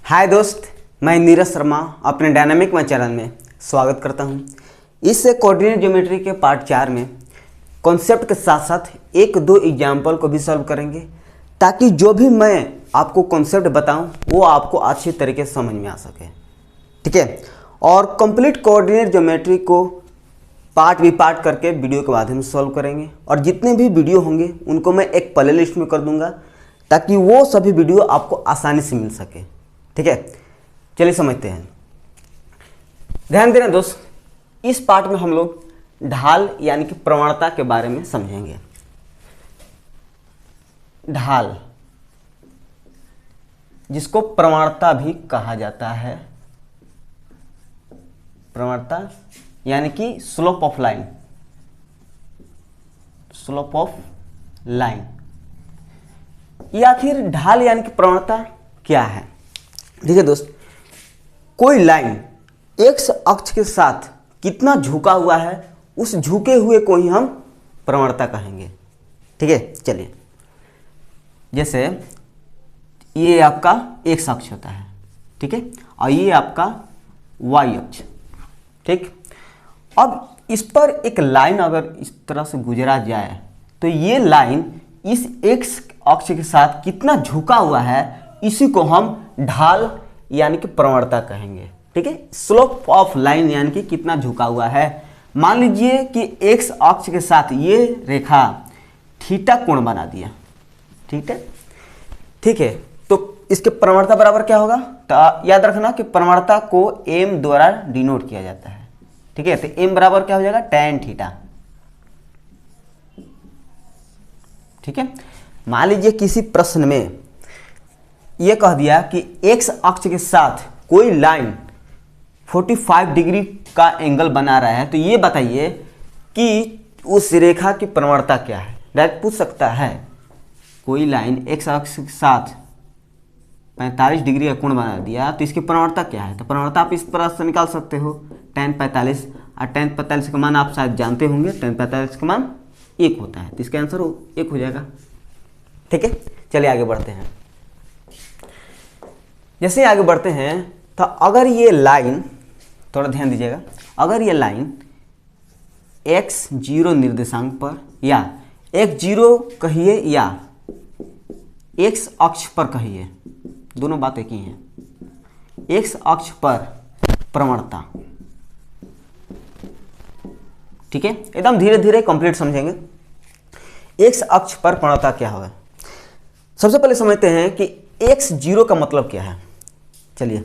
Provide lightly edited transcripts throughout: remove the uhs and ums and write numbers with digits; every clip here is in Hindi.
हाय दोस्त, मैं नीरज शर्मा अपने डायनामिक मैथ चैनल में स्वागत करता हूं। इस कोऑर्डिनेट ज्योमेट्री के पार्ट 4 में कॉन्सेप्ट के साथ साथ एक दो एग्जाम्पल को भी सॉल्व करेंगे ताकि जो भी मैं आपको कॉन्सेप्ट बताऊं वो आपको अच्छी तरीके से समझ में आ सके। ठीक है, और कंप्लीट कोऑर्डिनेट ज्योमेट्री को पार्ट भी पार्ट करके वीडियो के माध्यम से सॉल्व करेंगे और जितने भी वीडियो होंगे उनको मैं एक प्ले लिस्ट में कर दूंगा ताकि वो सभी वीडियो आपको आसानी से मिल सके। ठीक है, चलिए समझते हैं। ध्यान देना दोस्त, इस पार्ट में हम लोग ढाल यानी कि प्रवणता के बारे में समझेंगे। ढाल जिसको प्रवणता भी कहा जाता है, प्रवणता यानी कि slope of line, slope of line. ये आखिर ढाल यानी कि प्रवणता क्या है? देखिए दोस्त, कोई लाइन एक्स अक्ष के साथ कितना झुका हुआ है उस झुके हुए को ही हम प्रवणता कहेंगे। ठीक है, चलिए जैसे ये आपका एक्स अक्ष होता है, ठीक है, और ये आपका वाई अक्ष। ठीक, अब इस पर एक लाइन अगर इस तरह से गुजरा जाए तो ये लाइन इस एक्स अक्ष के साथ कितना झुका हुआ है इसी को हम ढाल यानी कि प्रवणता कहेंगे। ठीक है, स्लोप ऑफ लाइन यानी कि कितना झुका हुआ है। मान लीजिए कि एक्स अक्ष के साथ ये रेखा थीटा कोण बना दिया। ठीक है, ठीक है, तो इसके प्रवणता बराबर क्या होगा? तो याद रखना कि प्रवणता को m द्वारा डिनोट किया जाता है। ठीक है, तो m बराबर क्या हो जाएगा? tan theta. ठीक है, मान लीजिए किसी प्रश्न में यह कह दिया कि x अक्ष के साथ कोई लाइन 45 डिग्री का एंगल बना रहा है, तो ये बताइए कि उस रेखा की प्रवणता क्या है। डायरेक्ट पूछ सकता है, कोई लाइन x अक्ष के साथ 45 डिग्री का कोण बना दिया तो इसकी प्रवणता क्या है? तो प्रवणता आप इस तरह से निकाल सकते हो, tan 45, और tan 45 का मान आप शायद जानते होंगे, tan 45 का मान 1 होता है, तो इसका आंसर 1 हो जाएगा। ठीक है, चलिए आगे बढ़ते हैं। जैसे आगे बढ़ते हैं तो अगर ये लाइन, थोड़ा ध्यान दीजिएगा, अगर ये लाइन x0 निर्देशांक पर या x0 कहिए या x अक्ष पर कहिए, दोनों बात एक ही हैं, x अक्ष पर प्रवणता। ठीक है, एकदम धीरे धीरे कंप्लीट समझेंगे। x अक्ष पर प्रवणता क्या होगा? सबसे पहले समझते हैं कि x0 का मतलब क्या है। चलिए,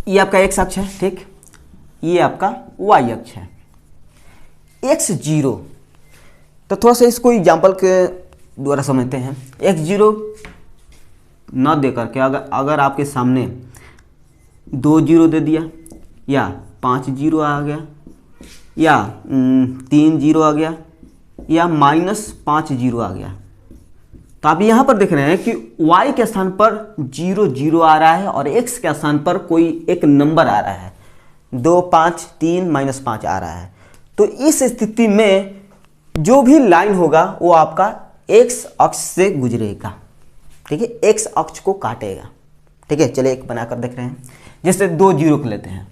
ये आपका x अक्ष है, ठीक, ये आपका y अक्ष है। x0, तो थोड़ा सा इसको एग्जाम्पल के द्वारा समझते हैं। x0 न दे करके अगर आपके सामने 2 जीरो दे दिया या 5 जीरो आ गया या 3 जीरो आ गया या -5 जीरो आ गया, तो आप यहाँ पर देख रहे हैं कि y के स्थान पर 0 0 आ रहा है और x के स्थान पर कोई एक नंबर आ रहा है, 2 5 3 -5 आ रहा है। तो इस स्थिति में जो भी लाइन होगा वो आपका x अक्ष से गुजरेगा। ठीक है, x अक्ष को काटेगा। ठीक है, चलिए एक बनाकर देख रहे हैं। जैसे 2 जीरो को लेते हैं,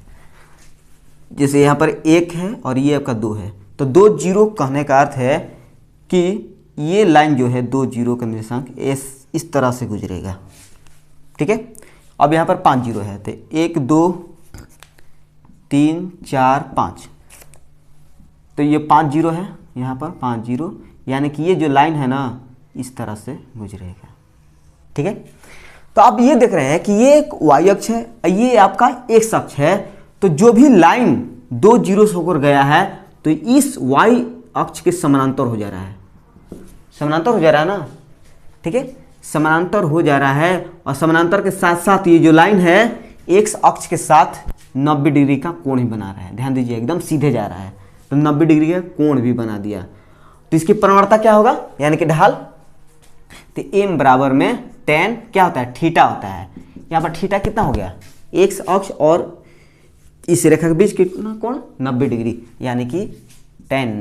जैसे यहाँ पर 1 है और ये आपका 2 है, तो 2 जीरो कहने का अर्थ है कि ये लाइन जो है 2 जीरो का निर्देशांक इस तरह से गुजरेगा। ठीक है, अब यहाँ पर 5 जीरो है, तो 1 2 3 4 5, तो ये 5 जीरो है, यहाँ पर 5 जीरो, यानी कि ये जो लाइन है ना इस तरह से गुजरेगा। ठीक है, तो आप ये देख रहे हैं कि ये एक y अक्ष है, ये आपका x अक्ष है, तो जो भी लाइन 2 जीरो से होकर गया है तो इस y अक्ष के समानांतर हो जा रहा है, समानांतर हो जा रहा है ना। ठीक है, समानांतर हो जा रहा है, और समानांतर के साथ साथ ये जो लाइन है x अक्ष के साथ 90 डिग्री का कोण ही बना रहा है। ध्यान दीजिए, एकदम सीधे जा रहा है, तो 90 डिग्री का कोण भी बना दिया, तो इसकी प्रवणता क्या होगा यानी कि ढाल? तो m बराबर में tan क्या होता है? थीटा होता है। यहाँ पर थीटा कितना हो गया? x अक्ष और इस रेखा के बीच कितना कोण? 90 डिग्री, यानी कि tan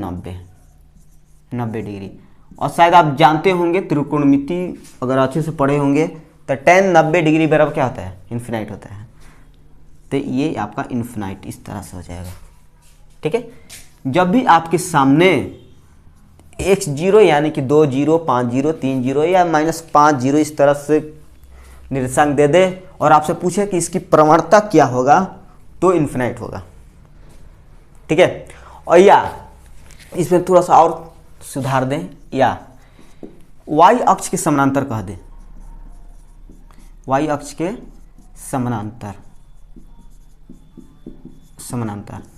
90 डिग्री। और शायद आप जानते होंगे त्रिकोणमिति, अगर अच्छे से पढ़े होंगे तो tan 90 डिग्री बराबर क्या होता है, इन्फिनाइट होता है। तो ये आपका इन्फिनाइट इस तरह से हो जाएगा। ठीक है, जब भी आपके सामने x0 यानी कि 2 0 5 0 3 0 या -5 0 इस तरह से निर्देशांक दे दे और आपसे पूछे कि इसकी प्रवणता क्या होगा, तो इन्फिनाइट होगा। ठीक है, और या इसमें थोड़ा सा और सुधार दें, या y अक्ष के समानांतर कह दें, y अक्ष के समानांतर,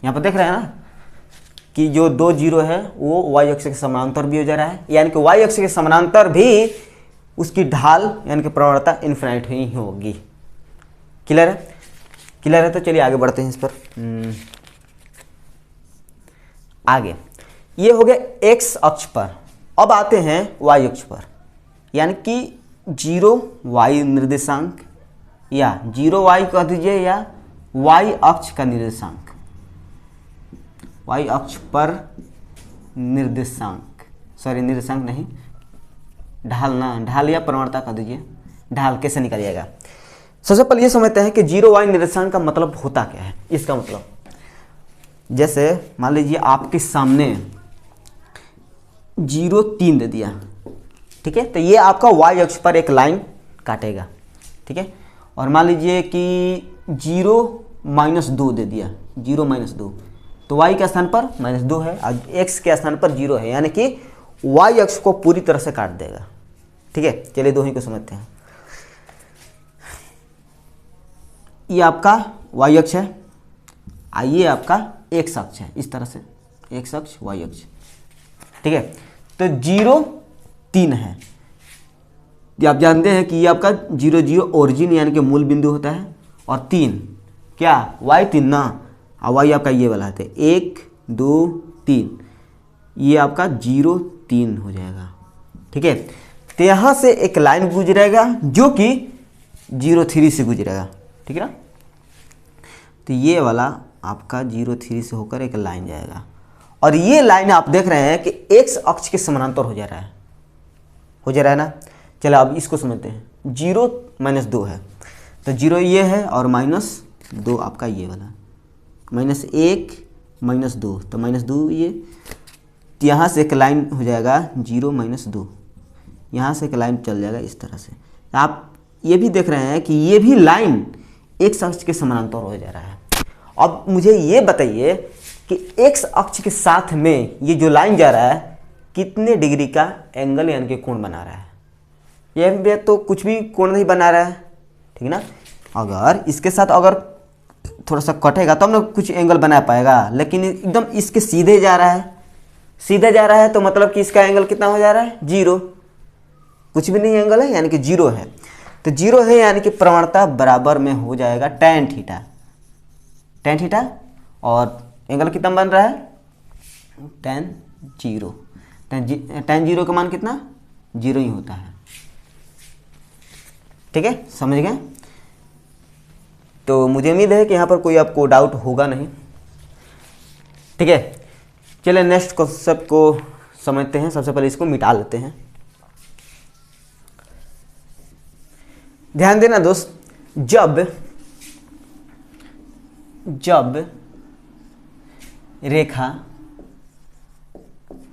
यहाँ पर देख रहे हैं ना कि जो 2 0 है वो y अक्ष के समानांतर भी हो जा रहा है, यानी कि y अक्ष के समानांतर भी उसकी ढाल यानी कि प्रवणता इन्फिनाइट ही होगी। क्लियर है? क्लियर है, तो चलिए आगे बढ़ते हैं इस पर। आगे ये हो गया x अक्ष पर। अब आते हैं y अक्ष पर, यानी कि 0 y निर्देशांक या 0 y कह दीजिए, या y अक्ष का निर्देशांक, y अक्ष पर निर्देशांक, सॉरी निर्देशांक नहीं, ढाल ना, ढाल या प्रवणता कह दीजिए। ढाल कैसे निकालिएगा? सबसे पहले ये समझते हैं कि 0 y निर्देशांक का मतलब होता क्या है। इसका मतलब जैसे मान लीजिए आपके सामने 0 3 दे दिया, ठीक है, तो ये आपका y अक्ष पर एक लाइन काटेगा। ठीक है, और मान लीजिए कि 0 -2 दे दिया, 0 -2, तो y के स्थान पर -2 है और x के स्थान पर 0 है, यानी कि y अक्ष को पूरी तरह से काट देगा। ठीक है, चलिए दो ही को समझते हैं। ये आपका y अक्ष है, ये आपका x अक्ष है, इस तरह से x अक्ष y अक्ष। ठीक है, तो 0 3 है, ये आप जानते हैं कि ये आपका 0 0 ओरिजिन यानी कि मूल बिंदु होता है, और 3 क्या y 3 ना, और y आपका ये वाला है, 1 2 3, ये आपका 0 3 हो जाएगा। ठीक है, तो यहाँ से एक लाइन गुजरेगा जो कि 0 3 से गुजरेगा। ठीक है ना, तो ये वाला आपका 0 3 से होकर एक लाइन जाएगा, और ये लाइन आप देख रहे हैं कि x अक्ष के समानांतर हो जा रहा है ना। चलो अब इसको समझते हैं। 0 -2 है, तो 0 ये है और -2 आपका ये वाला, -1 -2, तो -2 ये, तो यहाँ से एक लाइन हो जाएगा 0 -2, यहाँ से एक लाइन चल जाएगा इस तरह से। आप ये भी देख रहे हैं कि ये भी लाइन x अक्ष के समानांतर हो जा रहा है। अब मुझे ये बताइए कि x अक्ष के साथ में ये जो लाइन जा रहा है कितने डिग्री का एंगल यानी कि कोण बना रहा है? ये तो कुछ भी कोण नहीं बना रहा है। ठीक है ना, अगर इसके साथ अगर थोड़ा सा कटेगा तब ना कुछ एंगल बना पाएगा, लेकिन एकदम इसके सीधे जा रहा है, तो मतलब कि इसका एंगल कितना हो जा रहा है? 0, कुछ भी नहीं एंगल है, यानी कि 0 है। तो 0 है यानी कि प्रवणता बराबर में हो जाएगा tan थीटा, और एंगल कितना बन रहा है? tan 0 का मान कितना? 0 ही होता है। ठीक है, समझ गए? तो मुझे उम्मीद है कि यहाँ पर कोई आपको डाउट होगा नहीं। ठीक है, चलिए नेक्स्ट कॉन्सेप्ट को समझते हैं। सबसे पहले इसको मिटा लेते हैं। ध्यान देना दोस्त, जब रेखा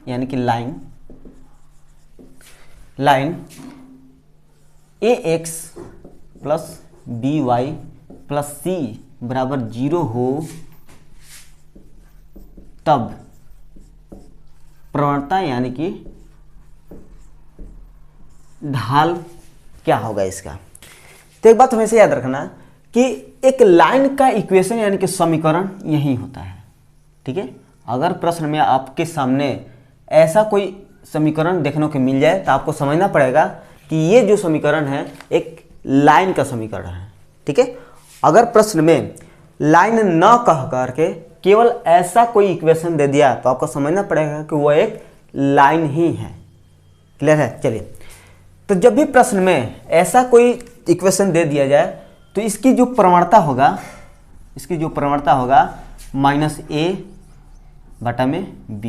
यानी कि लाइन ax + by + c बराबर 0 हो, तब प्रवणता यानी कि ढाल क्या होगा इसका? तो एक बात हमेशा याद रखना कि एक लाइन का इक्वेशन यानी कि समीकरण यही होता है। ठीक है, अगर प्रश्न में आपके सामने ऐसा कोई समीकरण देखने को मिल जाए तो आपको समझना पड़ेगा कि ये जो समीकरण है एक लाइन का समीकरण है। ठीक है, अगर प्रश्न में लाइन न कह करके केवल ऐसा कोई इक्वेशन दे दिया तो आपको समझना पड़ेगा कि वह एक लाइन ही है। क्लियर है? चलिए, तो जब भी प्रश्न में ऐसा कोई इक्वेशन दे दिया जाए तो इसकी जो प्रवणता होगा -a/b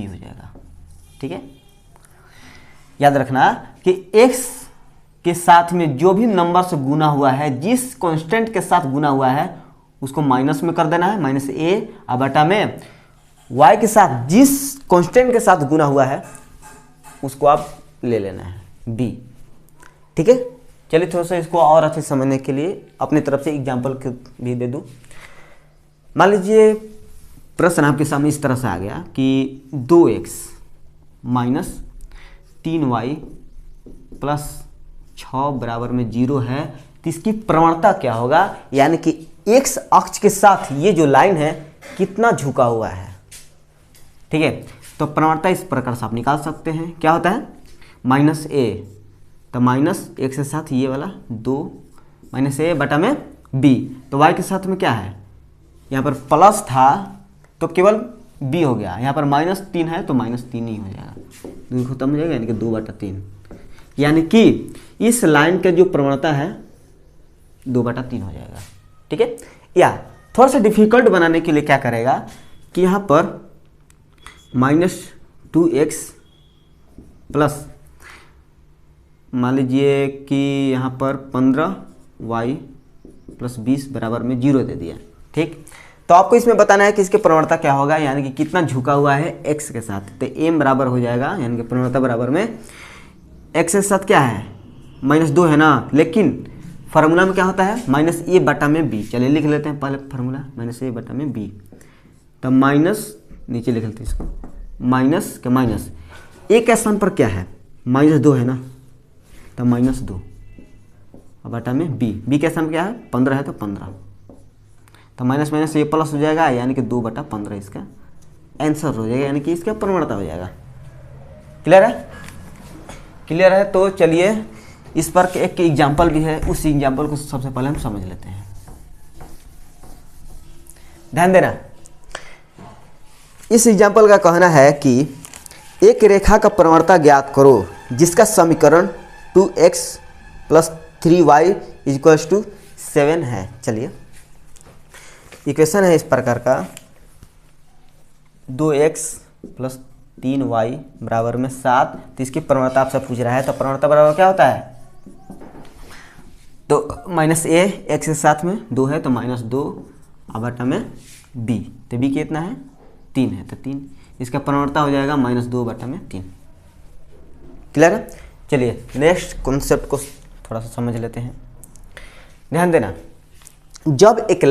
हो जाएगा। ठीक है, याद रखना कि x के साथ में जो भी नंबर से गुना हुआ है, जिस कांस्टेंट के साथ गुना हुआ है उसको माइनस में कर देना है, माइनस ए और बटा में वाई के साथ जिस कांस्टेंट के साथ गुना हुआ है उसको आप ले लेना है बी। ठीक है, चलिए थोड़ा सा इसको और अच्छे समझने के लिए अपनी तरफ से एग्जाम्पल भी दे दूँ। मान लीजिए प्रश्न आपके सामने इस तरह से आ गया कि 2x माइनस 3y प्लस 6 बराबर में 0 है, तो इसकी प्रवणता क्या होगा, यानी कि x अक्ष के साथ ये जो लाइन है कितना झुका हुआ है। ठीक है, तो प्रवणता इस प्रकार से आप निकाल सकते हैं। क्या होता है, माइनस ए, तो माइनस x के साथ ये वाला 2 माइनस ए बटा में b, तो y के साथ में क्या है, यहाँ पर प्लस था तो केवल b हो गया, यहाँ पर -3 है तो -3 ही हो जाएगा, 2 खत्म हो जाएगा, यानी कि 2/3, यानी कि इस लाइन का जो प्रवणता है 2/3 हो जाएगा। ठीक है, या थोड़ा सा डिफिकल्ट बनाने के लिए क्या करेगा कि यहाँ पर -2x प्लस मान लीजिए कि यहाँ पर 15y प्लस 20 बराबर में 0 दे दिया। ठीक, तो आपको इसमें बताना है कि इसके प्रवणता क्या होगा, यानी कि कितना झुका हुआ है x के साथ, तो m बराबर हो जाएगा, यानी कि प्रवणता बराबर में x के साथ क्या है -2 है ना, लेकिन फार्मूला में क्या होता है -a बटा में b। चलिए लिख लेते हैं पहले फार्मूला, -a बटा में b, तो माइनस नीचे लिख लेते हैं इसको, माइनस के माइनस a के स्थान पर क्या है -2 है ना, तो -2 बटा में b के स्थान पर क्या है 15 है तो 15, तो माइनस माइनस ये प्लस हो जाएगा, यानी कि 2/15 इसका आंसर हो जाएगा, यानी कि इसका प्रवणता हो जाएगा। क्लियर है, क्लियर है। तो चलिए इस पर एक एग्जाम्पल भी है, उस एग्जाम्पल को सबसे पहले हम समझ लेते हैं। ध्यान देना, इस एग्जाम्पल का कहना है कि एक रेखा का प्रवणता ज्ञात करो जिसका समीकरण 2x प्लस 3y = 7 है। चलिए इक्वेशन है इस प्रकार का, 2x प्लस 3y बराबर में 7, तो इसकी प्रवणता आपसे पूछ रहा है, तो प्रवणता बराबर क्या होता है, तो -a x के साथ में 2 है तो -2 बटा में b, तो b कितना है 3 है, तो 3, इसका प्रवणता हो जाएगा -2 बटा में 3। क्लियर है, चलिए नेक्स्ट कॉन्सेप्ट को थोड़ा सा समझ लेते हैं। ध्यान देना, जब एक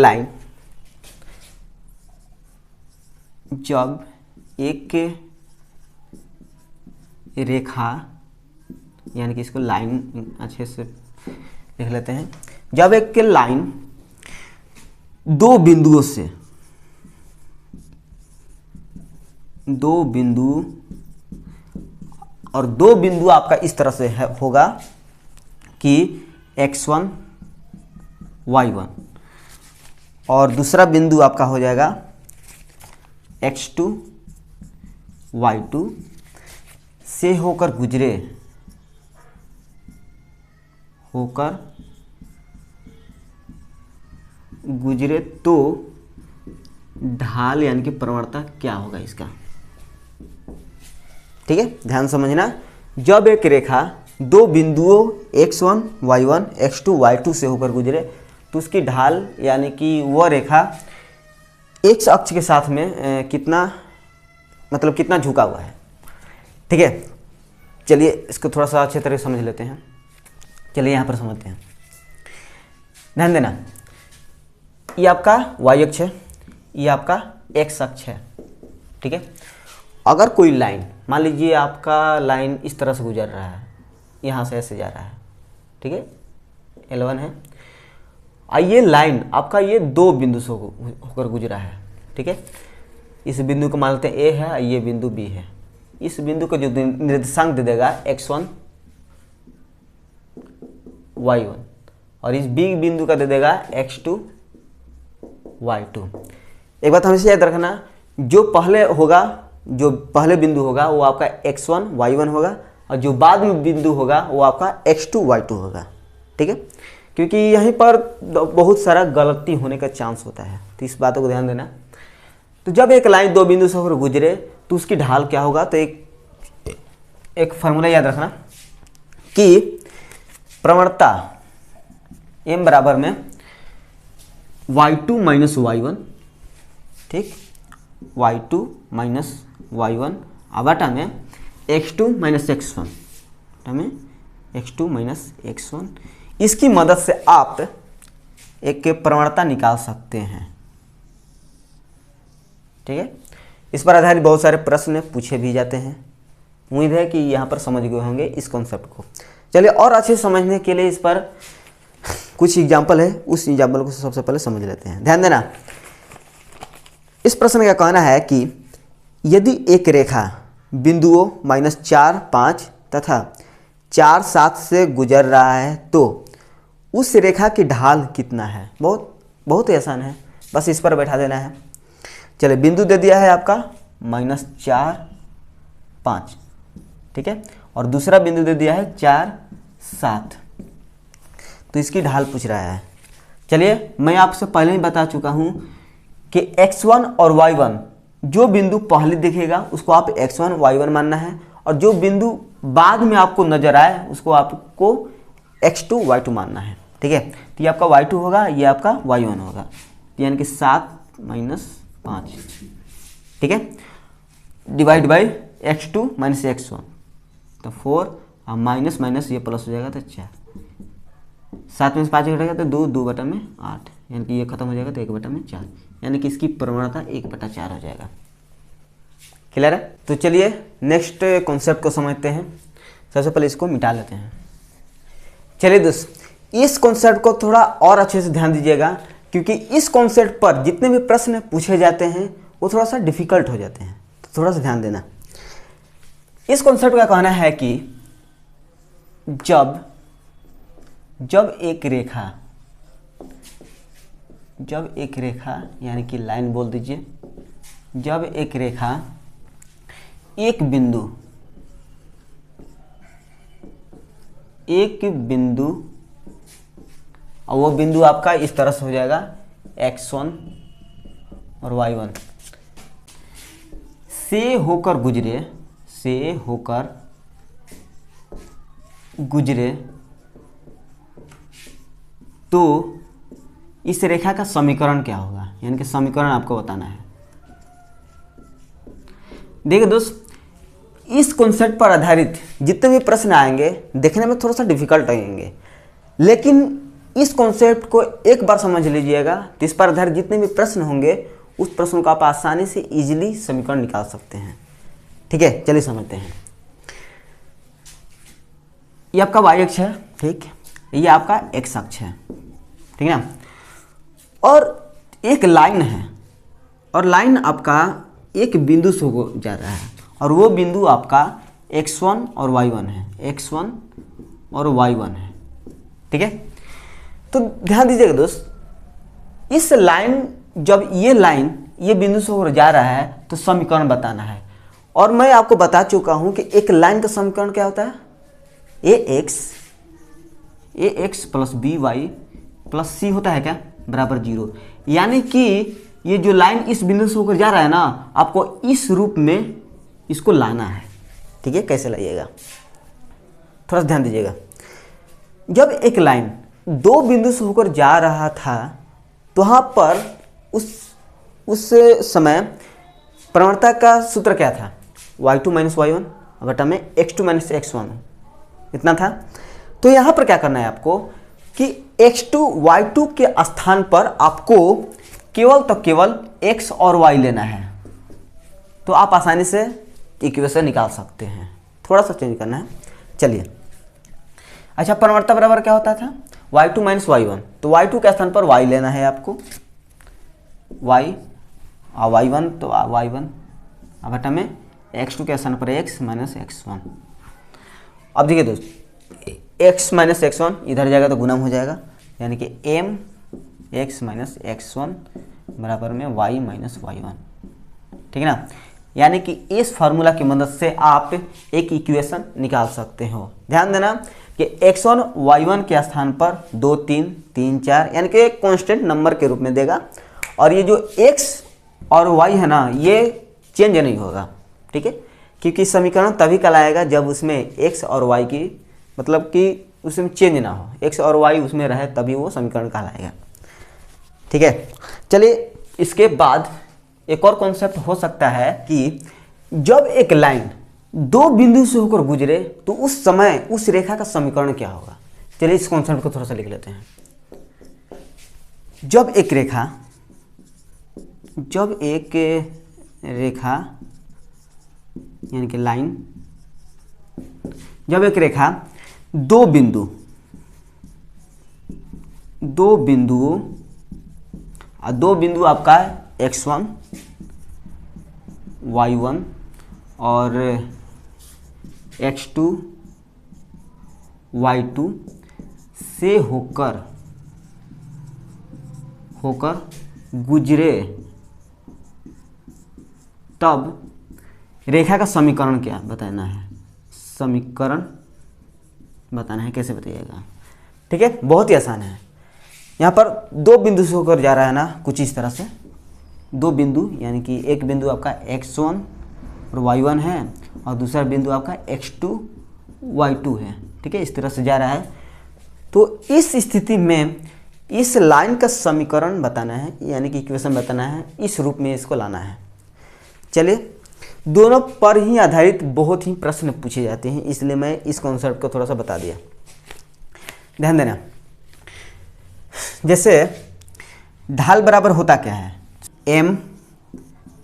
रेखा, यानी कि इसको लाइन अच्छे से लिख लेते हैं, जब एक लाइन दो बिंदु और दो बिंदु आपका इस तरह से होगा कि x1 y1 और दूसरा बिंदु आपका हो जाएगा x2 y2 से होकर गुजरे तो ढाल यानी कि प्रवणता क्या होगा इसका। ठीक है, ध्यान समझना, जब एक रेखा दो बिंदुओं x1 y1 x2 y2 से होकर गुजरे तो उसकी ढाल यानी कि वह रेखा x अक्ष के साथ में कितना झुका हुआ है। ठीक है, चलिए इसको थोड़ा सा अच्छे तरह से समझ लेते हैं। चलिए यहाँ पर समझते हैं, ध्यान देना, ये आपका y अक्ष है, ये आपका x अक्ष है। ठीक है, अगर कोई लाइन, मान लीजिए आपका लाइन इस तरह से गुजर रहा है, यहाँ से ऐसे जा रहा है, ठीक है, L1 है, ये लाइन आपका ये दो बिंदु से होकर गुजरा है। ठीक है, इस बिंदु को मान लेते हैं A है, ये बिंदु B है, इस बिंदु को जो निर्देशांक दे देगा x1 y1 और इस B बिंदु का दे देगा x2 y2। एक बात हमेशा याद रखना, जो पहले बिंदु होगा वो आपका x1 y1 होगा और जो बाद में बिंदु होगा वो आपका x2 y2 होगा। ठीक है, क्योंकि यहीं पर बहुत सारा गलती होने का चांस होता है, तो इस बातों को ध्यान देना। तो जब एक लाइन दो बिंदु से होकर गुजरे तो उसकी ढाल क्या होगा, तो एक फार्मूला याद रखना कि प्रवणता m बराबर में y2 माइनस y1, ठीक, y2 माइनस y1 बटा में x2 माइनस x1, में x2 माइनस x1। इसकी मदद से आप एक प्रवणता निकाल सकते हैं, ठीक है। इस पर आधारित बहुत सारे प्रश्न पूछे भी जाते हैं। उम्मीद है कि यहाँ पर समझ गए होंगे इस कॉन्सेप्ट को। चलिए और अच्छे से समझने के लिए इस पर कुछ एग्जाम्पल है, उस एग्जाम्पल को सबसे पहले समझ लेते हैं। ध्यान देना, इस प्रश्न का कहना है कि यदि एक रेखा बिंदुओं -4, 5 तथा 4, 7 से गुजर रहा है तो उस रेखा की ढाल कितना है। बहुत ही आसान है, बस इस पर बैठा देना है। चलिए, बिंदु दे दिया है आपका -4, 5, ठीक है, और दूसरा बिंदु दे दिया है 4, 7, तो इसकी ढाल पूछ रहा है। चलिए, मैं आपसे पहले ही बता चुका हूं कि x1 और y1, जो बिंदु पहले दिखेगा उसको आप x1, y1 मानना है, और जो बिंदु बाद में आपको नजर आए उसको आपको x2, y2 मानना है, ठीक है। तो ये आपका y2 होगा, ये आपका y1 होगा, यानी कि 7 माइनस 5, ठीक है, divide by x2 minus x1, तो 4, माइनस माइनस ये प्लस हो जाएगा तो 4, 7 में से 5 घटेगा तो 2 बटा में 8, यानी कि ये खत्म हो जाएगा तो 1 बटा में 4, यानी कि इसकी प्रवणता 1 बटा 4 हो जाएगा। क्लियर है? तो चलिए नेक्स्ट कॉन्सेप्ट को समझते हैं। सबसे पहले इसको मिटा लेते हैं। चलिए दोस्त, इस कॉन्सेप्ट को थोड़ा और अच्छे से ध्यान दीजिएगा, क्योंकि इस कॉन्सेप्ट पर जितने भी प्रश्न पूछे जाते हैं वो थोड़ा सा डिफिकल्ट हो जाते हैं, तो थोड़ा सा ध्यान देना। इस कॉन्सेप्ट का कहना है कि जब एक रेखा यानी कि लाइन बोल दीजिए, जब एक रेखा एक बिंदु और वो बिंदु आपका इस तरह से हो जाएगा x1 और y1 से होकर गुजरे तो इस रेखा का समीकरण क्या होगा, यानी कि समीकरण आपको बताना है। देखिए दोस्त, इस कॉन्सेप्ट पर आधारित जितने भी प्रश्न आएंगे देखने में थोड़ा सा डिफिकल्ट आएंगे, लेकिन इस कॉन्सेप्ट को एक बार समझ लीजिएगा तो इस पर आधारित जितने भी प्रश्न होंगे उस प्रश्न को आप आसानी से इजीली समीकरण निकाल सकते हैं, ठीक है। चलिए समझते हैं। ये आपका y अक्ष है, ठीक, ये आपका x अक्ष है, ठीक है, और एक लाइन है, और लाइन आपका एक बिंदु से हो जा रहा है, और वो बिंदु आपका x1 और y1 है, x1 और y1 है, ठीक है। तो ध्यान दीजिएगा दोस्त, इस लाइन जब ये बिंदु से होकर जा रहा है तो समीकरण बताना है, और मैं आपको बता चुका हूं कि एक लाइन का समीकरण क्या होता है, ax plus by plus c होता है क्या, बराबर 0। यानी कि ये जो लाइन इस बिंदु से होकर जा रहा है ना, आपको इस रूप में इसको लाना है, ठीक है। कैसे लाइएगा, थोड़ा सा ध्यान दीजिएगा। जब एक लाइन दो बिंदु से होकर जा रहा था तो वहाँ पर उस समय प्रवणता का सूत्र क्या था, y2 माइनस y1 बटा में x2 माइनस x1, इतना था। तो यहाँ पर क्या करना है आपको कि x2 y2 के स्थान पर आपको केवल x और y लेना है, तो आप आसानी से इक्वेशन निकाल सकते हैं। थोड़ा सा चेंज करना है। चलिए, अच्छा, प्रवणता बराबर क्या होता था, y2 माइनस y1, तो y2 के स्थान पर y लेना है आपको, y और y1 तो y1 बटा में x2 के स्थान पर x माइनस x1। अब देखिए दोस्त, x माइनस x1 इधर जाएगा तो गुणम हो जाएगा, यानी कि m x माइनस x1 बराबर में y माइनस y1, ठीक है ना। यानी कि इस फार्मूला की मदद से आप एक इक्वेशन निकाल सकते हो। ध्यान देना कि x1 y1 के स्थान पर 2 3 3 4 यानी कि एक कांस्टेंट नंबर के रूप में देगा, और ये जो x और y है ना, ये चेंज नहीं होगा, ठीक है, क्योंकि समीकरण तभी कहलाएगा जब उसमें x और y की मतलब कि उसमें चेंज ना हो, एक्स और वाई उसमें रहे तभी वो समीकरण कहलाएगा। ठीक है, चलिए इसके बाद एक और कॉन्सेप्ट हो सकता है कि जब एक लाइन दो बिंदु से होकर गुजरे तो उस समय उस रेखा का समीकरण क्या होगा। चलिए इस कॉन्सेप्ट को थोड़ा सा लिख लेते हैं। जब एक रेखा यानी कि लाइन, जब एक रेखा दो बिंदु आपका x1 y1 और x2 y2 से होकर गुजरे, तब रेखा का समीकरण क्या बताना है, कैसे बताइएगा। ठीक है, बहुत ही आसान है। यहाँ पर दो बिंदु से होकर जा रहा है ना, कुछ इस तरह से दो बिंदु, यानी कि एक बिंदु आपका x1 और y1 है और दूसरा बिंदु आपका x2 y2 है। ठीक है, इस तरह से जा रहा है। तो इस स्थिति में इस लाइन का समीकरण बताना है, यानी कि इक्वेशन बताना है, इस रूप में इसको लाना है। चलिए, दोनों पर ही आधारित बहुत ही प्रश्न पूछे जाते हैं, इसलिए मैं इस कॉन्सेप्ट को थोड़ा सा बता दिया। ध्यान देना, जैसे ढाल बराबर होता क्या है, m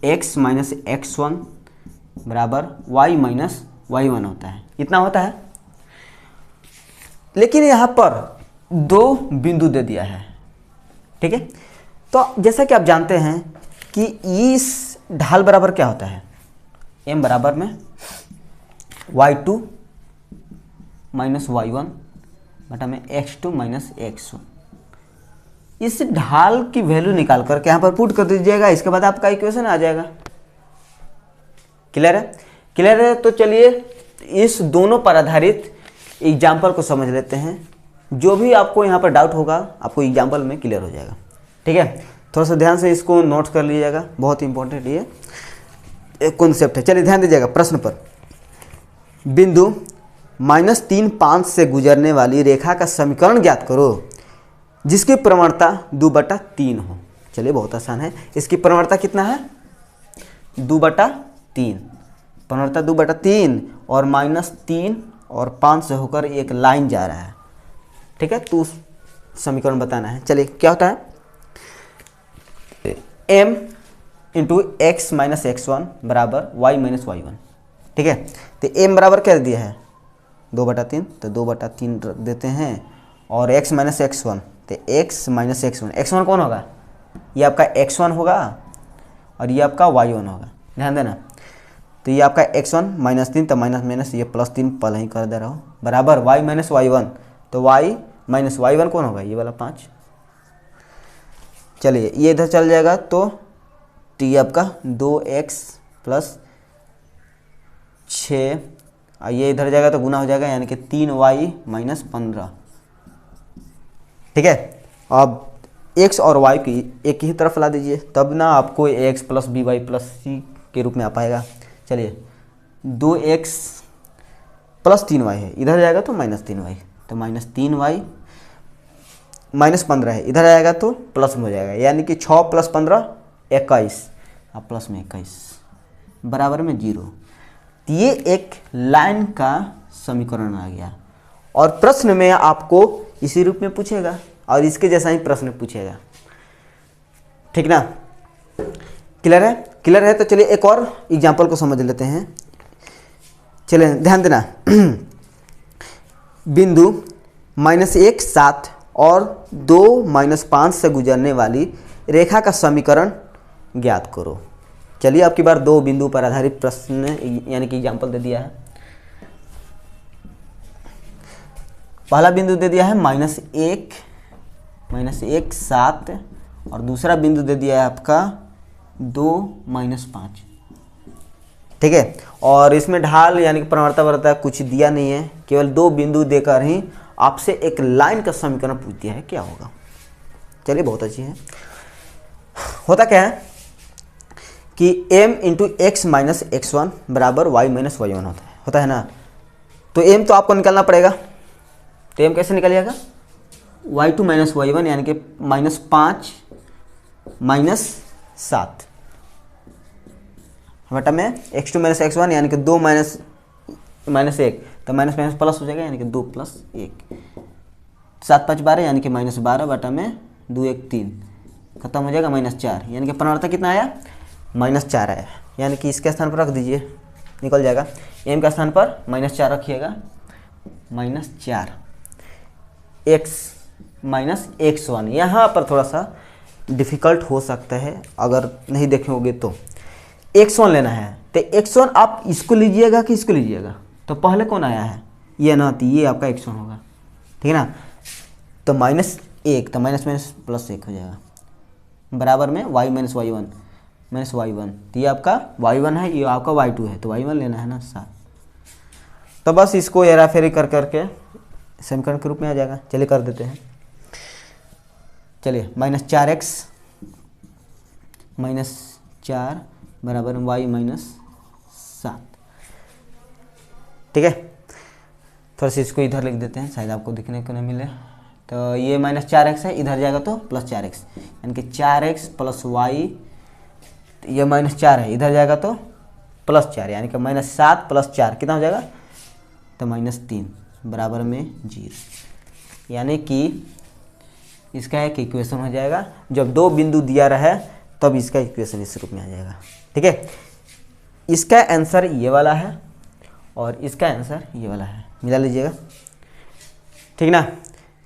x माइनस x1 बराबर y माइनस y1 होता है, इतना होता है। लेकिन यहाँ पर दो बिंदु दे दिया है। ठीक है, तो जैसा कि आप जानते हैं कि इस ढाल बराबर क्या होता है, m बराबर में y2 माइनस y1 बटा में x2 माइनस x1। इस ढाल की वैल्यू निकाल करके यहाँ पर पुट कर दीजिएगा, इसके बाद आपका इक्वेशन आ जाएगा। क्लियर है? क्लियर है। तो चलिए इस दोनों पर आधारित एग्जाम्पल को समझ लेते हैं। जो भी आपको यहाँ पर डाउट होगा आपको एग्जाम्पल में क्लियर हो जाएगा। ठीक है, थोड़ा सा ध्यान से इसको नोट कर लीजिएगा, बहुत इंपॉर्टेंट ये एक कॉन्सेप्ट है। चलिए ध्यान दीजिएगा प्रश्न पर। बिंदु -3 5 से गुजरने वाली रेखा का समीकरण ज्ञात करो जिसकी प्रवणता 2/3 हो। चलिए बहुत आसान है, इसकी प्रवणता कितना है, 2/3, प्रवणता 2/3 और -3 और 5 से होकर एक लाइन जा रहा है। ठीक है, तो समीकरण बताना है। चलिए क्या होता है, m into x minus x1 बराबर y माइनस y1। ठीक है, तो m बराबर क्या दिया है, 2/3, तो 2/3 देते हैं और x माइनस x1, तो x माइनस x1, x1 कौन होगा, ये आपका x1 होगा और ये आपका y1 होगा। ध्यान देना, तो ये आपका x1 -3, तो माइनस माइनस ये +3 पहले ही कर दे रहा हूँ, बराबर y माइनस y1, तो y माइनस y1 कौन होगा, ये वाला 5। चलिए ये इधर चल जाएगा तो ये आपका 2x प्लस 6, ये इधर जाएगा तो गुना हो जाएगा, यानी कि 3y माइनस 15। ठीक है, अब x और y की एक ही तरफ ला दीजिए, तब ना आपको x plus B Y plus C के रूप में आ पाएगा। चलिए 2x प्लस 3y है, इधर जाएगा तो -3y, तो -3y माइनस 15 है, इधर आएगा तो प्लस में हो जाएगा, यानी कि 6 + 15 21, अब प्लस में 21 बराबर में 0। ये एक लाइन का समीकरण आ गया और प्रश्न में आपको इसी रूप में पूछेगा और इसके जैसा ही प्रश्न पूछेगा। ठीक ना, क्लियर है? क्लियर है। तो चलिए एक और एग्जांपल को समझ लेते हैं। चलिए ध्यान देना, बिंदु -1 7 और 2 -5 से गुजरने वाली रेखा का समीकरण ज्ञात करो। चलिए आपकी बार दो बिंदु पर आधारित प्रश्न यानी कि एग्जांपल दे दिया है। पहला बिंदु दे दिया है -1 7 और दूसरा बिंदु दे दिया है आपका 2 -5। ठीक है, और इसमें ढाल यानी कि प्रवणता कुछ दिया नहीं है, केवल दो बिंदु देकर ही आपसे एक लाइन का समीकरण पूछ दिया है, क्या होगा। चलिए बहुत अच्छी है। होता क्या है कि m into x minus x1 बराबर y माइनस y1 होता है ना। तो m तो आपको निकालना पड़ेगा, तो m कैसे निकल जाएगा, y2 माइनस y1 यानी कि -5 -7 बटा में x2 माइनस x1 यानी कि 2 माइनस 1, तो माइनस माइनस प्लस हो जाएगा यानी कि 2 + 1, 7 5 12 यानी कि -12 बटा में 2 1 3, खत्म हो जाएगा -4, यानी कि प्रवणता कितना आया, -4 आया। यानी कि इसके स्थान पर रख दीजिए, निकल जाएगा। m का स्थान पर -4 रखिएगा, -4 x माइनस x1। यहाँ पर थोड़ा सा डिफ़िकल्ट हो सकता है अगर नहीं देखेंगे तो। x1 लेना है तो x1 आप इसको लीजिएगा कि इसको लीजिएगा, तो पहले कौन आया है, ये ना, तो ये आपका x1 होगा, ठीक है ना। तो -1, तो माइनस माइनस प्लस 1 हो जाएगा, बराबर में y minus y1 minus y1, तो ये आपका y1 है, ये आपका y2 है, तो y1 लेना है ना 7। तो बस इसको हेरा फेरी कर करके समीकरण के रूप में आ जाएगा। चलिए कर देते हैं। चलिए -4x -4 बराबर y -7, ठीक है। थोड़ा सा इसको इधर लिख देते हैं, शायद आपको दिखने को नहीं मिले। तो ये -4x है, इधर जाएगा तो +4x, यानी कि 4x + y, ये -4 है, इधर जाएगा तो +4, यानी कि -7 + 4 कितना हो जाएगा, तो -3 बराबर में 0। यानी कि इसका एक इक्वेशन हो जाएगा। जब दो बिंदु दिया रहे तब इसका इक्वेशन इस रूप में आ जाएगा, ठीक है। इसका आंसर ये वाला है और इसका आंसर ये वाला है, मिला लीजिएगा, ठीक ना।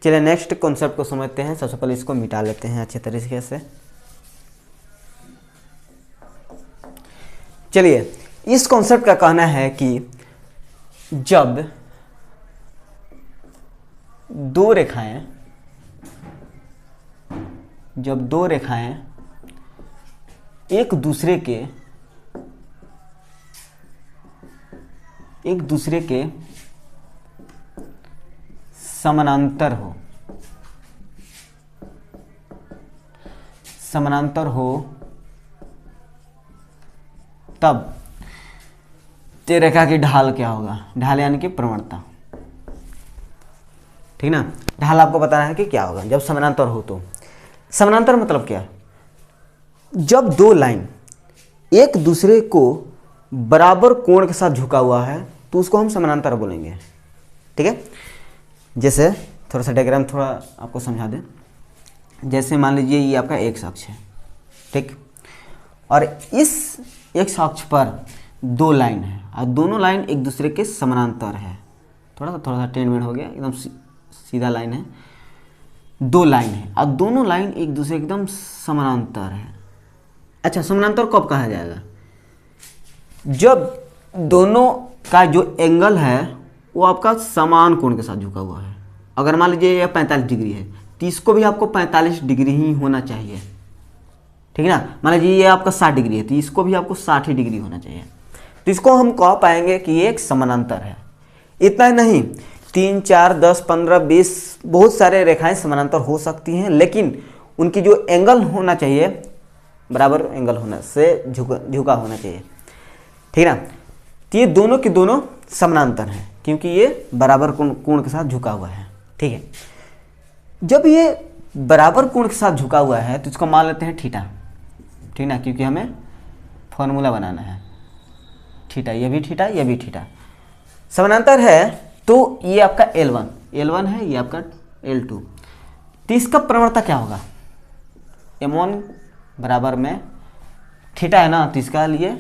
चलिए नेक्स्ट कॉन्सेप्ट को समझते हैं। सबसे पहले इसको मिटा लेते हैं अच्छे तरीके से। चलिए, इस कॉन्सेप्ट का कहना है कि जब दो रेखाएं एक दूसरे के समानांतर हो तब ते रेखा की ढाल क्या होगा, ढाल यानी कि प्रवणता, ठीक ना। ढाल आपको बताना है कि क्या होगा जब समानांतर हो। तो समानांतर मतलब क्या, जब दो लाइन एक दूसरे को बराबर कोण के साथ झुका हुआ है तो उसको हम समानांतर बोलेंगे, ठीक है। जैसे थोड़ा सा डायग्राम थोड़ा आपको समझा दें। जैसे मान लीजिए ये आपका x अक्ष है, ठीक, और इस x अक्ष पर दो लाइन है और दोनों लाइन एक दूसरे के समानांतर है। थोड़ा सा टेढ़मेढ़ हो गया, एकदम सीधा लाइन है, दो लाइन है और दोनों लाइन एक दूसरे एकदम समानांतर है। अच्छा, समानांतर कब कहा जाएगा, जब दोनों का जो एंगल है वो आपका समान कोण के साथ झुका हुआ है। अगर मान लीजिए यह 45 डिग्री है तो इसको भी आपको 45 डिग्री ही होना चाहिए, ठीक है ना। मान लीजिए ये आपका 60 डिग्री है तो इसको भी आपको 60 डिग्री होना चाहिए। तो इसको हम कह पाएंगे कि ये एक समानांतर है। इतना ही नहीं, 3 4 10 15 20 बहुत सारे रेखाएं समानांतर हो सकती हैं, लेकिन उनकी जो एंगल होना चाहिए बराबर एंगल होना से झुका होना चाहिए, ठीक है ना। तो ये दोनों के दोनों समानांतर हैं क्योंकि ये बराबर कोण के साथ झुका हुआ है, ठीक है। जब ये बराबर कोण के साथ झुका हुआ है तो इसको मान लेते हैं थीटा, ठीक ना, क्योंकि हमें फॉर्मूला बनाना है। थीटा, ये भी थीटा, ये भी थीटा। समानांतर है तो ये आपका L1 है, ये आपका L2। तो इसका प्रवणता क्या होगा, M1 बराबर में थीटा है ना, तो इसका लिए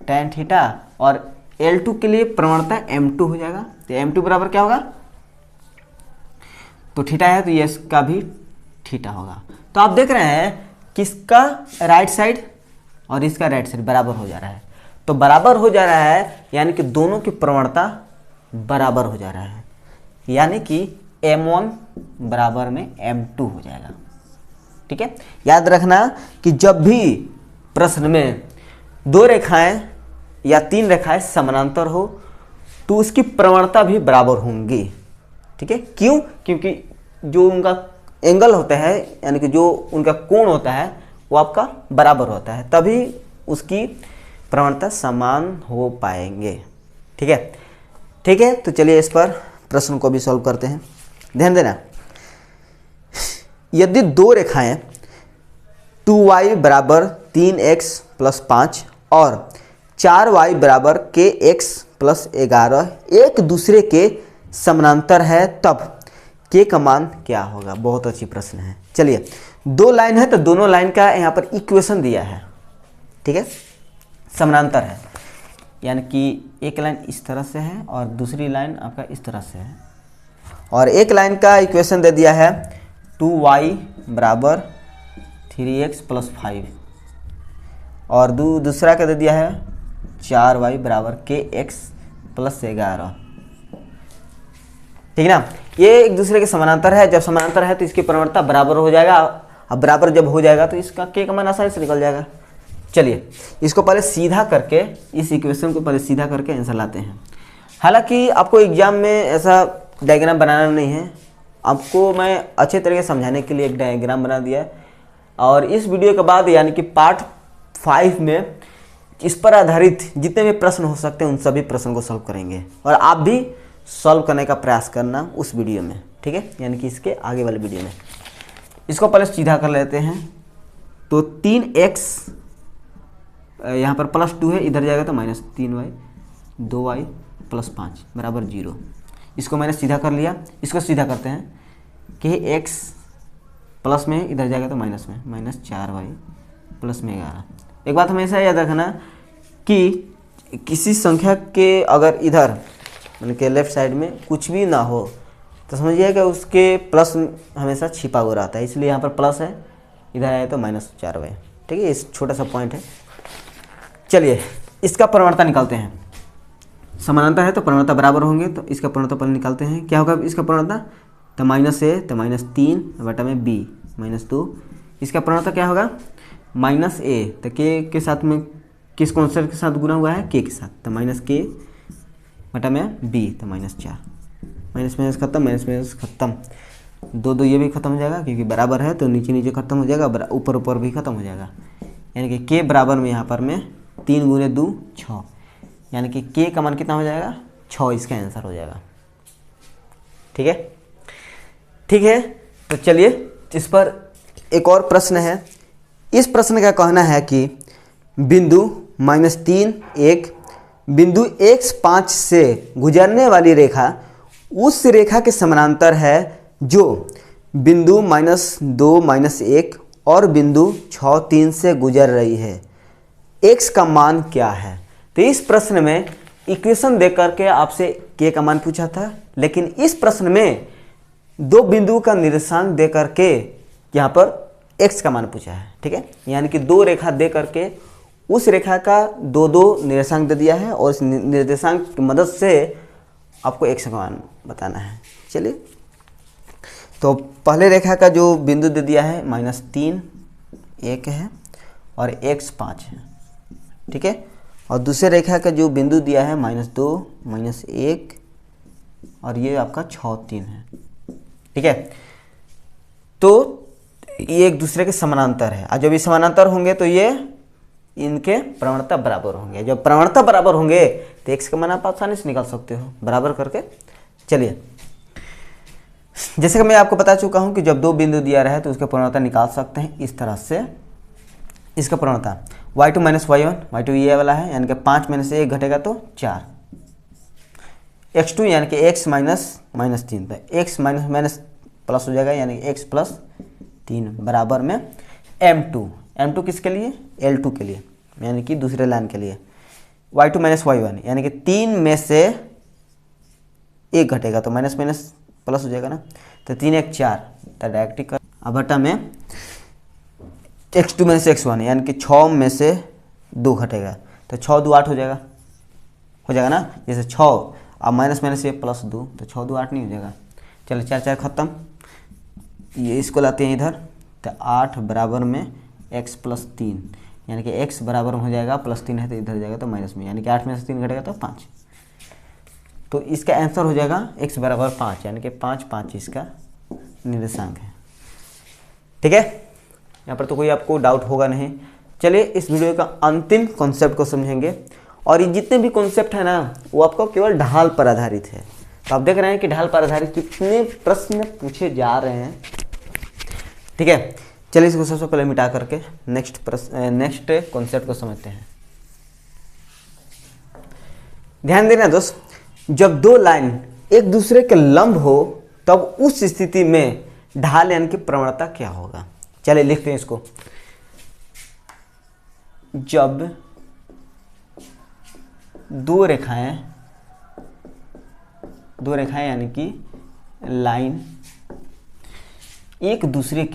tan थीटा, और L2 के लिए प्रवणता M2 हो जाएगा। तो M2 बराबर क्या होगा, तो थीटा है तो ये इसका भी थीटा होगा। तो आप देख रहे हैं कि इसका राइट साइड और इसका राइट साइड बराबर हो जा रहा है। तो बराबर हो जा रहा है यानी कि दोनों की प्रवणता बराबर हो जा रहा है, यानी कि M1 बराबर में M2 हो जाएगा, ठीक है। याद रखना कि जब भी प्रश्न में दो रेखाएं या तीन रेखाएं समानांतर हो तो उसकी प्रवणता भी बराबर होंगी, ठीक है। क्यों, क्योंकि जो उनका एंगल होता है यानी कि जो उनका कोण होता है वो आपका बराबर होता है, तभी उसकी प्रवणता समान हो पाएंगे, ठीक है। ठीक है, तो चलिए इस पर प्रश्न को भी सॉल्व करते हैं। ध्यान देना, यदि दो रेखाएं 2y बराबर 3x प्लस 5 और 4y बराबर kx प्लस 11 एक दूसरे के समानांतर है तब k का मान क्या होगा। बहुत अच्छी प्रश्न है। चलिए, दो लाइन है तो दोनों लाइन का यहाँ पर इक्वेशन दिया है, ठीक है, समानांतर है, यानी कि एक लाइन इस तरह से है और दूसरी लाइन आपका इस तरह से है, और एक लाइन का इक्वेशन दे दिया है 2y बराबर 3x प्लस 5 और दूसरा का दे दिया है 4y बराबर kx प्लस 11। ठीक है ना, ये एक दूसरे के समानांतर है। जब समानांतर है तो इसकी परिमाणता बराबर हो जाएगा। अब बराबर जब हो जाएगा तो इसका k का मान आसानी से निकल जाएगा। चलिए, इसको पहले सीधा करके, इस इक्वेशन को पहले सीधा करके आंसर लाते हैं। हालांकि आपको एग्जाम में ऐसा डायग्राम बनाना नहीं है, आपको मैं अच्छे तरीके से समझाने के लिए एक डायग्राम बना दिया है, और इस वीडियो के बाद यानी कि पार्ट 5 में इस पर आधारित जितने भी प्रश्न हो सकते हैं उन सभी प्रश्न को सॉल्व करेंगे, और आप भी सॉल्व करने का प्रयास करना उस वीडियो में, ठीक है, यानी कि इसके आगे वाले वीडियो में। इसको पहले सीधा कर लेते हैं। तो 3x यहाँ पर प्लस 2 है, इधर जाएगा तो माइनस 3y, 2y प्लस 5 बराबर 0। इसको मैंने सीधा कर लिया। इसको सीधा करते हैं कि x प्लस में इधर जाएगा तो माइनस में, माइनस 4y प्लस में 11। एक बात हमेशा याद रखना कि किसी संख्या के अगर इधर यानी कि लेफ्ट साइड में कुछ भी ना हो तो समझिए कि उसके प्लस हमेशा छिपा हुआ रहता है, इसलिए यहाँ पर प्लस है, इधर आए तो माइनस 4y। ठीक है, इस छोटा सा पॉइंट है। चलिए, इसका परिमाणता निकालते हैं। समानांतर है तो परिमाणता बराबर होंगे, तो इसका परिमाणता पहले निकालते हैं। क्या होगा इसका परिमाणता, तो माइनस a तो माइनस 3 बटा में b माइनस 2। इसका परिमाणता क्या होगा, माइनस a तो k के साथ में किस कॉन्स्टेंट के साथ गुना हुआ है, k के साथ, तो माइनस k बटा में b तो माइनस 4। माइनस माइनस खत्म, माइनस माइनस खत्म, 2 2 ये भी खत्म हो जाएगा क्योंकि बराबर है तो नीचे नीचे खत्म हो जाएगा, ऊपर ऊपर भी खत्म हो जाएगा। यानी कि k बराबर में यहाँ पर में 3 गुने 2 6, यानी कि k का मान कितना हो जाएगा, 6 इसका आंसर हो जाएगा। ठीक है, ठीक है। तो चलिए, इस पर एक और प्रश्न है। इस प्रश्न का कहना है कि बिंदु -3 1 बिंदु x5 से गुजरने वाली रेखा उस रेखा के समानांतर है जो बिंदु -2 -1 और बिंदु 6 3 से गुजर रही है। x का मान क्या है। तो इस प्रश्न में इक्वेशन दे करके आपसे k का मान पूछा था, लेकिन इस प्रश्न में दो बिंदु का निर्देशांक दे करके यहाँ पर x का मान पूछा है। ठीक है, यानी कि दो रेखा दे करके उस रेखा का दो निर्देशांक दे दिया है और इस निर्देशांक की मदद से आपको x का मान बताना है। चलिए, तो पहले रेखा का जो बिंदु दे दिया है -3 1 है और x 5 है। ठीक है, और दूसरे रेखा का जो बिंदु दिया है -2 -1 और ये आपका 6 3 है। ठीक है, तो ये एक दूसरे के समानांतर है, और जब ये समानांतर होंगे तो ये इनके प्रवणता बराबर होंगे। जब प्रवणता बराबर होंगे तो x का मान आप आसानी से निकाल सकते हो बराबर करके। चलिए, जैसे कि मैं आपको बता चुका हूं कि जब दो बिंदु दिया रहे तो उसका प्रवणता निकाल सकते हैं इस तरह से। इसका प्रवणता y2 - y1, y2 ये वाला है, यानी कि 5 में से 1 घटेगा तो 4, x2 यानी कि x -3, तो x माइनस प्लस हो जाएगा, यानी कि x + 3 बराबर में m2 किसके लिए, L2 के लिए, यानी कि दूसरे लाइन के लिए। y2 - y1 यानी कि 3 में से 1 घटेगा तो माइनस माइनस प्लस हो जाएगा ना, तो 3 1 4, तो डायरेक्ट कर अब बटा में x2 में से x1 यानी कि 6 में से 2 घटेगा तो 6 2 8 हो जाएगा ना। जैसे 6 अब माइनस माइनस ये +2 तो 6 2 8 नहीं हो जाएगा। चलो 4 4 खत्म, ये इसको लाते हैं इधर, तो 8 बराबर में x + 3 यानी कि x बराबर हो जाएगा +3 है तो इधर जाएगा तो माइनस में, यानी कि 8 में से 3 घटेगा तो 5। तो इसका आंसर हो जाएगा x बराबर 5, यानी कि 5 5 इसका निर्देशांक है। ठीक है, यहाँ पर तो कोई आपको डाउट होगा नहीं। चलिए, इस वीडियो का अंतिम कॉन्सेप्ट को समझेंगे, और ये जितने भी कॉन्सेप्ट है ना वो आपको केवल ढाल पर आधारित है। तो आप देख रहे हैं कि ढाल पर आधारित कितने प्रश्न पूछे जा रहे हैं। ठीक है, चलिए इसको सबसे पहले मिटा करके नेक्स्ट कॉन्सेप्ट को समझते हैं। ध्यान देना दोस्त, जब दो लाइन एक दूसरे के लंब हो तब उस स्थिति में ढाल यानी कि प्रवणता क्या होगा। चलिए लिखते हैं इसको। जब दो रेखाएं यानी कि लाइन एक दूसरे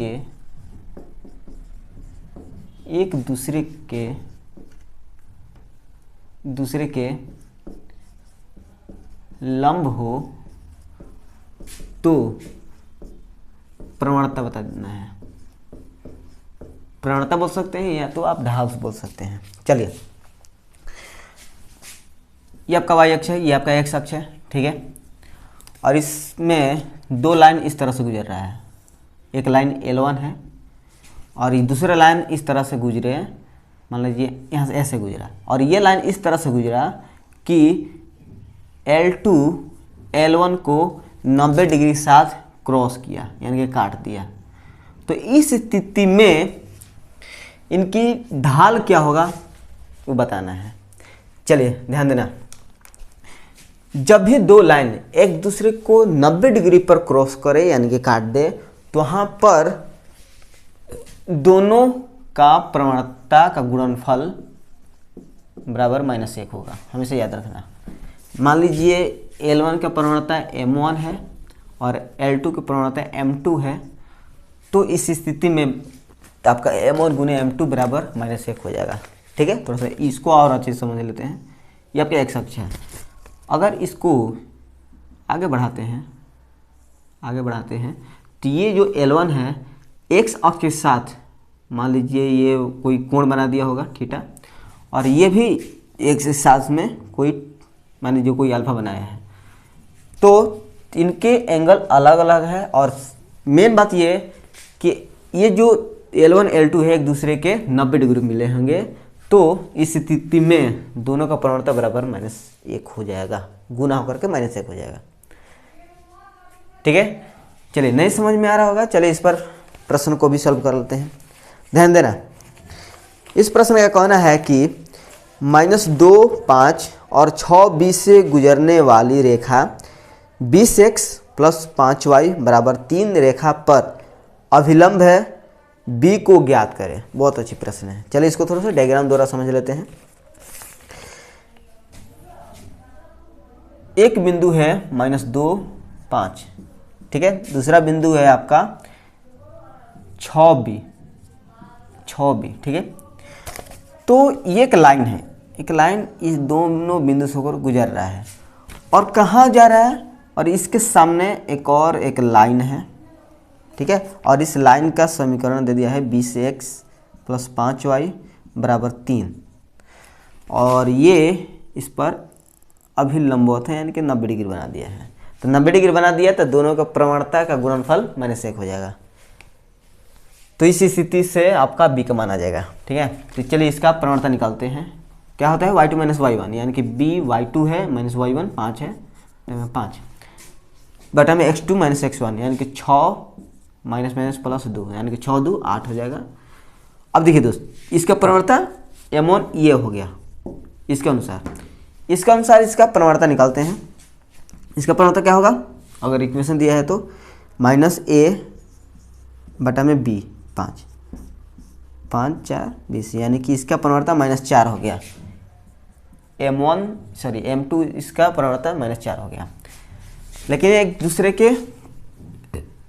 के लंब हो तो प्रवणता बता देना है। प्रवणता बोल सकते हैं या तो आप ढाल बोल सकते हैं। चलिए, ये आपका y अक्ष है, ये आपका x अक्ष है। ठीक है, और इसमें दो लाइन इस तरह से गुजर रहा है। एक लाइन L1 है और ये दूसरा लाइन इस तरह से गुजरे हैं। मान लीजिए यहाँ से ऐसे गुजरा और ये लाइन इस तरह से गुजरा कि L2 L1 को 90 डिग्री साथ क्रॉस किया यानी कि काट दिया। तो इस स्थिति में इनकी ढाल क्या होगा वो बताना है। चलिए ध्यान देना, जब भी दो लाइन एक दूसरे को 90 डिग्री पर क्रॉस करे यानी कि काट दे तो वहाँ पर दोनों का प्रवणता का गुणनफल बराबर -1 होगा। हमेशा याद रखना। मान लीजिए L1 का प्रवणता M1 है और L2 की प्रवणता M2 है, तो इस स्थिति में आपका M1 गुने M2 बराबर -1 हो जाएगा। ठीक है, थोड़ा सा इसको और अच्छे से समझ लेते हैं। ये आपका x अक्ष है। अगर इसको आगे बढ़ाते हैं तो ये जो L1 है x अक्ष के साथ मान लीजिए ये कोई कोण बना दिया होगा थीटा, और ये भी x के साथ में कोई मान लीजिए कोई अल्फा बनाया है, तो इनके एंगल अलग अलग है। और मेन बात ये कि ये जो L1 L2 है एक दूसरे के 90 डिग्री मिले होंगे, तो इस स्थिति में दोनों का प्रवणता बराबर -1 हो जाएगा, गुना होकर के -1 हो जाएगा। ठीक है, चलिए नहीं समझ में आ रहा होगा, चलिए इस पर प्रश्न को भी सॉल्व कर लेते हैं। ध्यान देना, इस प्रश्न का कहना है कि -2, 5 और 6 B से गुजरने वाली रेखा 20x + 5y = 3 रेखा पर अभिलंब है, B को ज्ञात करें। बहुत अच्छी प्रश्न है। चलिए इसको थोड़ा सा डायग्राम द्वारा समझ लेते हैं। एक बिंदु है -2, 5। ठीक है, दूसरा बिंदु है आपका 6B। ठीक है, तो ये एक लाइन है, एक लाइन इस दोनों बिंदु से होकर गुजर रहा है और कहाँ जा रहा है, और इसके सामने एक लाइन है। ठीक है, और इस लाइन का समीकरण दे दिया है 20x + 5y = 3, और ये इस पर अभिलंबवत है यानी कि 90 डिग्री बना दिया है। तो 90 डिग्री बना दिया तो दोनों का प्रवणता का गुणनफल -1 हो जाएगा। तो इस स्थिति से आपका B का मान आ जाएगा। ठीक है, तो चलिए इसका प्रवणता निकालते हैं। क्या होता है y2 - y1 यानी कि B y2 है -y1 5 है 5 बटा में x2 - x1 यानी कि 6 -+2 यानी कि 6 2 8 हो जाएगा। अब देखिए दोस्त, इसका प्रवणता M1 ये हो गया। इसके अनुसार इसका प्रवणता निकालते हैं। इसका प्रवणता क्या होगा, अगर इक्वेशन दिया है तो -a बटा में b 5 5 4 20 यानी कि इसका प्रवणता -4 हो गया। M2 इसका प्रवणता -4 हो गया। लेकिन एक दूसरे के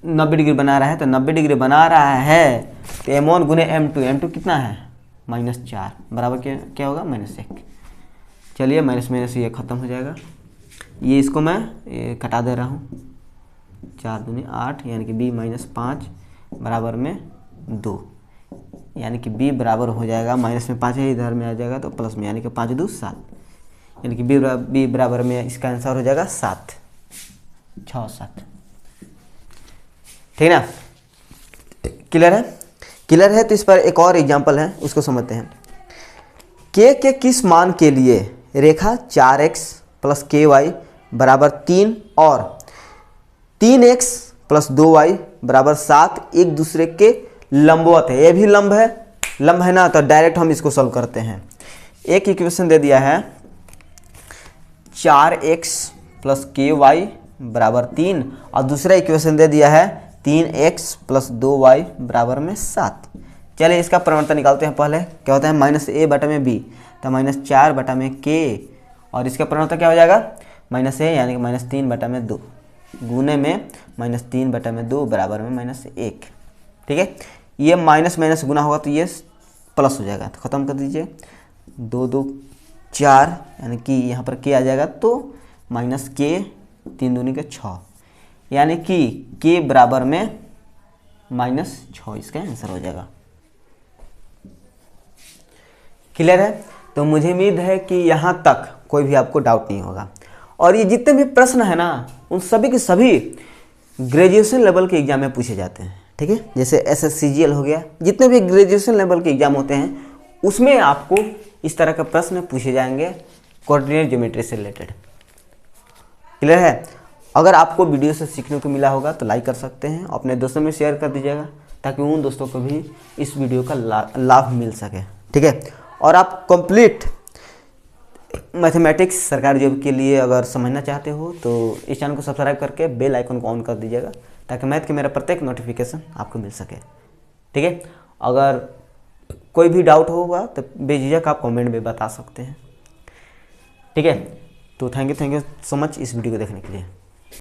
90 डिग्री बना रहा है, तो 90 डिग्री बना रहा है तो M1 गुने M2 कितना है -4 बराबर क्या होगा -1। चलिए माइनस ये ख़त्म हो जाएगा। ये इसको मैं कटा दे रहा हूँ, 4 दूनी 8 यानी कि B -5 बराबर में 2 यानी कि B बराबर हो जाएगा, माइनस में 5 है इधर में आ जाएगा तो प्लस में यानी कि 5 2 7 यानी कि B बराबर में इसका आंसर हो जाएगा 7 6 7। ठीक ना, क्लियर है। तो इस पर एक और एग्जांपल है, उसको समझते हैं। K के किस मान के लिए रेखा 4x + ky बराबर 3 और 3x प्लस 2y बराबर 7 एक दूसरे के लंबवत है। ये भी लंब है ना, तो डायरेक्ट हम इसको सॉल्व करते हैं। एक इक्वेशन दे दिया है 4x प्लस ky बराबर 3 और दूसरा इक्वेशन दे दिया है 3x प्लस 2y बराबर में 7। चलिए इसका परिवर्तन निकालते हैं। पहले क्या होता है माइनस a बटा में b, तो माइनस 4 बटा में k और इसका परिवर्तन क्या हो जाएगा माइनस a यानी कि माइनस 3 बटा में 2 गुने में माइनस 3 बटा में 2 बराबर में माइनस 1। ठीक है, ये माइनस माइनस गुना होगा तो ये प्लस हो जाएगा, तो ख़त्म कर दीजिए। 2 2 4 यानी कि यहाँ पर k आ जाएगा, तो माइनस k 3 दूनी के 6 यानी कि k बराबर में माइनस 6 इसका आंसर हो जाएगा। क्लियर है? तो मुझे उम्मीद है कि यहाँ तक कोई भी आपको डाउट नहीं होगा। और ये जितने भी प्रश्न है ना उन सभी के सभी ग्रेजुएशन लेवल के एग्जाम में पूछे जाते हैं। ठीक है, जैसे SSCGL हो गया, जितने भी ग्रेजुएशन लेवल के एग्जाम होते हैं उसमें आपको इस तरह के प्रश्न पूछे जाएंगे कोऑर्डिनेट ज्योमेट्री से रिलेटेड। क्लियर है? अगर आपको वीडियो से सीखने को मिला होगा तो लाइक कर सकते हैं, अपने दोस्तों में शेयर कर दीजिएगा ताकि उन दोस्तों को भी इस वीडियो का लाभ मिल सके। ठीक है, और आप कंप्लीट मैथमेटिक्स सरकारी जॉब के लिए अगर समझना चाहते हो तो इस चैनल को सब्सक्राइब करके बेल आइकन को ऑन कर दीजिएगा ताकि मैथ के मेरा प्रत्येक नोटिफिकेशन आपको मिल सके। ठीक है, अगर कोई भी डाउट होगा तो बेझिझक आप कमेंट में बता सकते हैं। ठीक है, तो थैंक यू सो मच इस वीडियो को देखने के लिए।